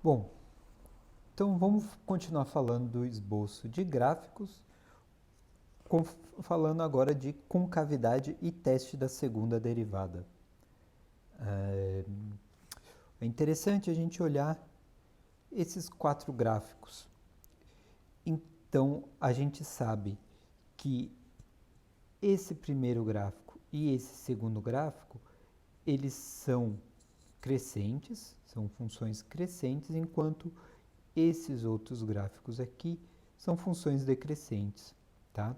Bom, então vamos continuar falando do esboço de gráficos, falando agora de concavidade e teste da segunda derivada. É interessante a gente olhar esses quatro gráficos. Então, a gente sabe que esse primeiro gráfico e esse segundo gráfico, eles são crescentes, são funções crescentes, enquanto esses outros gráficos aqui são funções decrescentes, tá?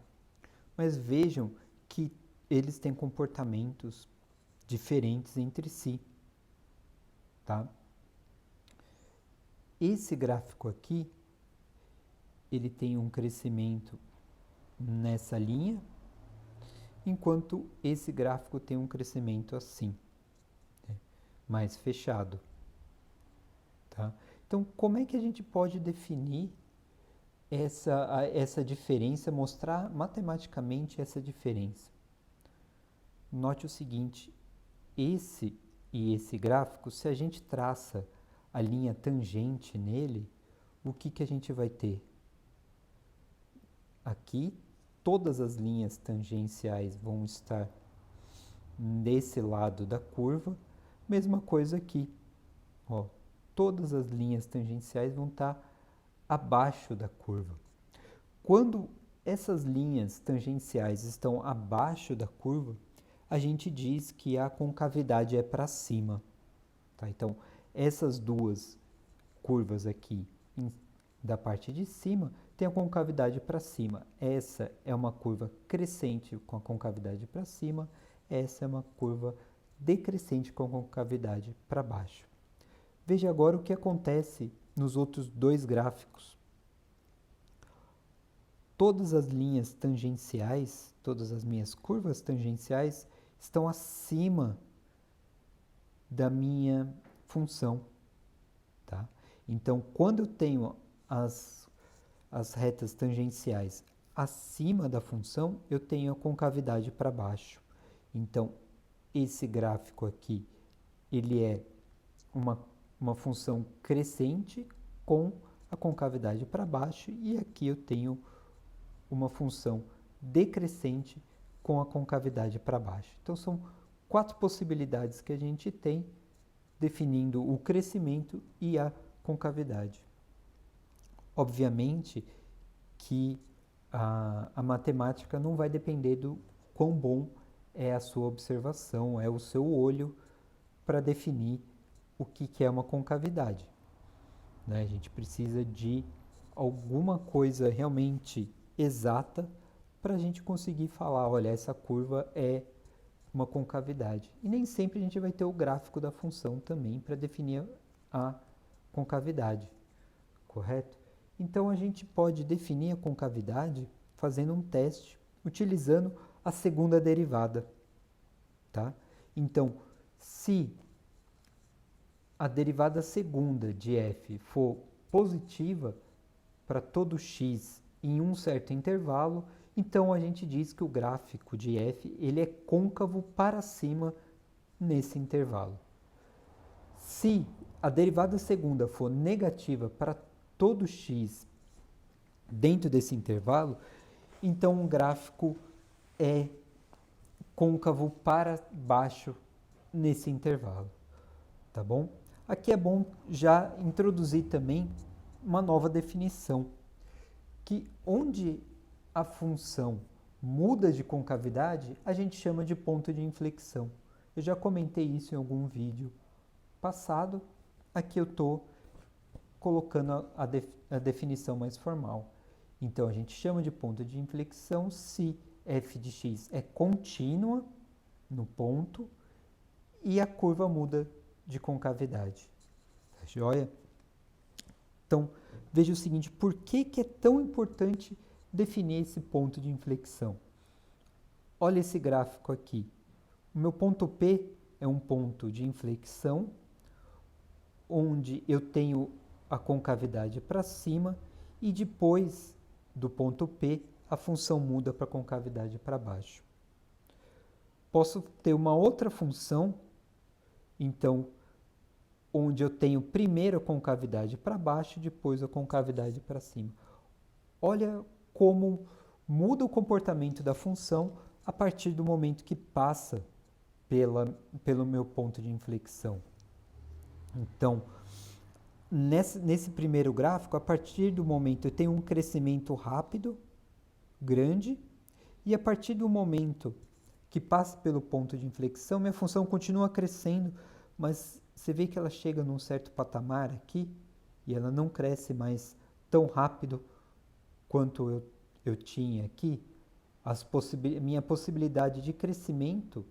Mas vejam que eles têm comportamentos diferentes entre si, tá? Esse gráfico aqui, ele tem um crescimento nessa linha, enquanto esse gráfico tem um crescimento assim, né? Mais fechado, tá? Então, como é que a gente pode definir essa diferença, mostrar matematicamente essa diferença? Note o seguinte, esse e esse gráfico, se a gente traça a linha tangente nele, o que a gente vai ter? Aqui, todas as linhas tangenciais vão estar desse lado da curva, mesma coisa aqui, ó, todas as linhas tangenciais vão estar abaixo da curva. Quando essas linhas tangenciais estão abaixo da curva, a gente diz que a concavidade é para cima, tá? Então, essas duas curvas aqui da parte de cima tem a concavidade para cima. Essa é uma curva crescente com a concavidade para cima, essa é uma curva decrescente com a concavidade para baixo. Veja agora o que acontece nos outros dois gráficos. Todas as linhas tangenciais, todas as minhas curvas tangenciais estão acima da minha função, tá? Então, quando eu tenho as retas tangenciais acima da função, eu tenho a concavidade para baixo. Então, esse gráfico aqui, ele é uma função crescente com a concavidade para baixo, e aqui eu tenho uma função decrescente com a concavidade para baixo. Então, são quatro possibilidades que a gente tem definindo o crescimento e a concavidade. Obviamente que a matemática não vai depender do quão bom é a sua observação, é o seu olho para definir o que é uma concavidade, né? A gente precisa de alguma coisa realmente exata para a gente conseguir falar, olha, essa curva é uma concavidade. E nem sempre a gente vai ter o gráfico da função também para definir a concavidade, correto? Então a gente pode definir a concavidade fazendo um teste utilizando a segunda derivada, tá? Então, se a derivada segunda de f for positiva para todo x em um certo intervalo, então a gente diz que o gráfico de f ele é côncavo para cima nesse intervalo. Se a derivada segunda for negativa para todo x dentro desse intervalo, então o gráfico é côncavo para baixo nesse intervalo, tá bom? Aqui é bom já introduzir também uma nova definição, que onde a função muda de concavidade, a gente chama de ponto de inflexão. Eu já comentei isso em algum vídeo passado, aqui eu estou colocando a definição mais formal. Então, a gente chama de ponto de inflexão se f de x é contínua no ponto e a curva muda de concavidade. Tá joia? Então, veja o seguinte, por que é tão importante definir esse ponto de inflexão? Olha esse gráfico aqui. O meu ponto P é um ponto de inflexão, onde eu tenho a concavidade para cima e depois do ponto P, a função muda para a concavidade para baixo. Posso ter uma outra função, então onde eu tenho primeiro a concavidade para baixo e depois a concavidade para cima. Olha como muda o comportamento da função a partir do momento que passa pelo meu ponto de inflexão. Então, nesse primeiro gráfico, a partir do momento eu tenho um crescimento rápido, grande, e a partir do momento que passa pelo ponto de inflexão, minha função continua crescendo, mas você vê que ela chega num certo patamar aqui e ela não cresce mais tão rápido quanto eu tinha aqui. Minha possibilidade de crescimento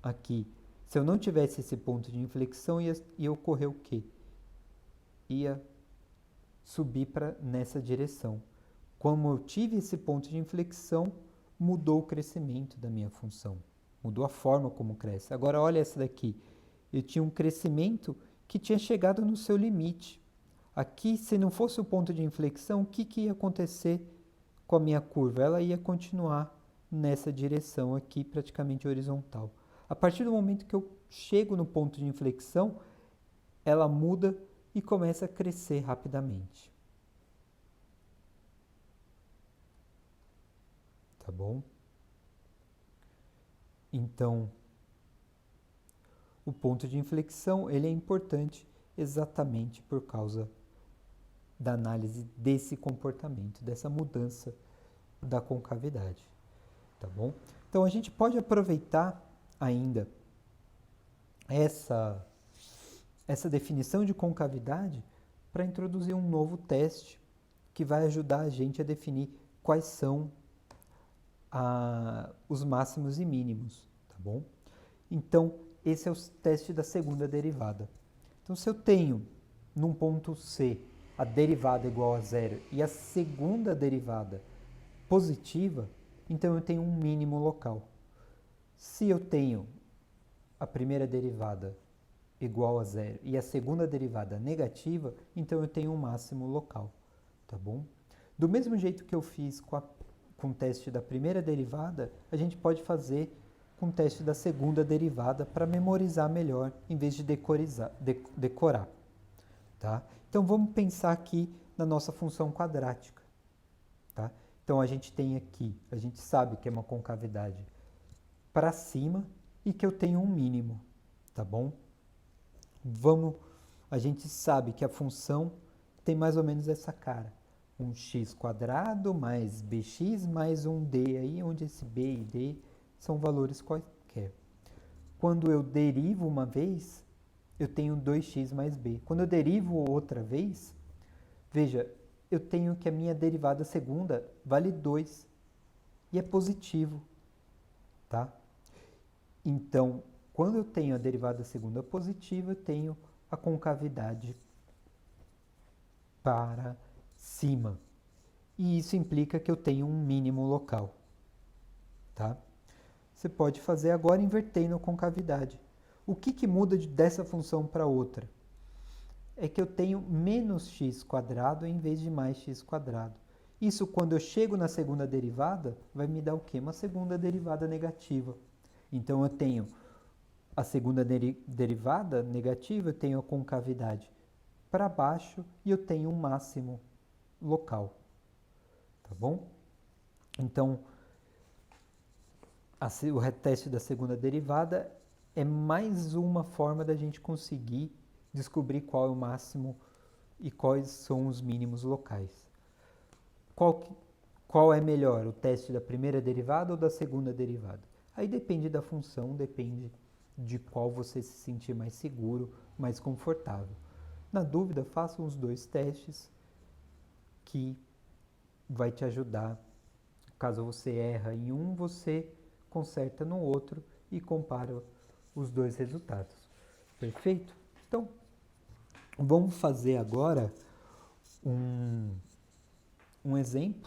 aqui, se eu não tivesse esse ponto de inflexão, ia ocorrer o quê? Ia subir nessa direção. Como eu tive esse ponto de inflexão, mudou o crescimento da minha função, mudou a forma como cresce. Agora olha essa daqui, eu tinha um crescimento que tinha chegado no seu limite. Aqui, se não fosse o ponto de inflexão, o que ia acontecer com a minha curva? Ela ia continuar nessa direção aqui, praticamente horizontal. A partir do momento que eu chego no ponto de inflexão, ela muda e começa a crescer rapidamente. Tá bom? Então, o ponto de inflexão ele é importante exatamente por causa da análise desse comportamento, dessa mudança da concavidade. Tá bom? Então, a gente pode aproveitar ainda essa definição de concavidade para introduzir um novo teste que vai ajudar a gente a definir quais são os máximos e mínimos, tá bom? Então, esse é o teste da segunda derivada. Então, se eu tenho num ponto C a derivada igual a zero e a segunda derivada positiva, então eu tenho um mínimo local. Se eu tenho a primeira derivada igual a zero e a segunda derivada negativa, então eu tenho um máximo local, tá bom? Do mesmo jeito que eu fiz com o teste da primeira derivada, a gente pode fazer com o teste da segunda derivada para memorizar melhor, em vez de decorar, tá? Então vamos pensar aqui na nossa função quadrática, tá? Então a gente tem aqui, a gente sabe que é uma concavidade para cima e que eu tenho um mínimo, tá bom? A gente sabe que a função tem mais ou menos essa cara. Um x quadrado mais bx mais um d aí, onde esse b e d são valores quaisquer. Quando eu derivo uma vez, eu tenho 2x mais b. Quando eu derivo outra vez, veja, eu tenho que a minha derivada segunda vale 2 e é positivo, tá? Então, quando eu tenho a derivada segunda positiva, eu tenho a concavidade para cima. E isso implica que eu tenho um mínimo local, tá? Você pode fazer agora invertendo a concavidade. O que muda dessa função para outra? É que eu tenho menos x quadrado em vez de mais x quadrado. Isso, quando eu chego na segunda derivada, vai me dar o quê? Uma segunda derivada negativa. Então, eu tenho a segunda derivada negativa, eu tenho a concavidade para baixo e eu tenho um máximo local. Tá bom? Então, o teste da segunda derivada é mais uma forma da gente conseguir descobrir qual é o máximo e quais são os mínimos locais. Qual é melhor, o teste da primeira derivada ou da segunda derivada? Aí depende da função, depende de qual você se sentir mais seguro, mais confortável. Na dúvida, façam os dois testes que vai te ajudar. Caso você erra em um, você conserta no outro e compara os dois resultados. Perfeito? Então, vamos fazer agora um exemplo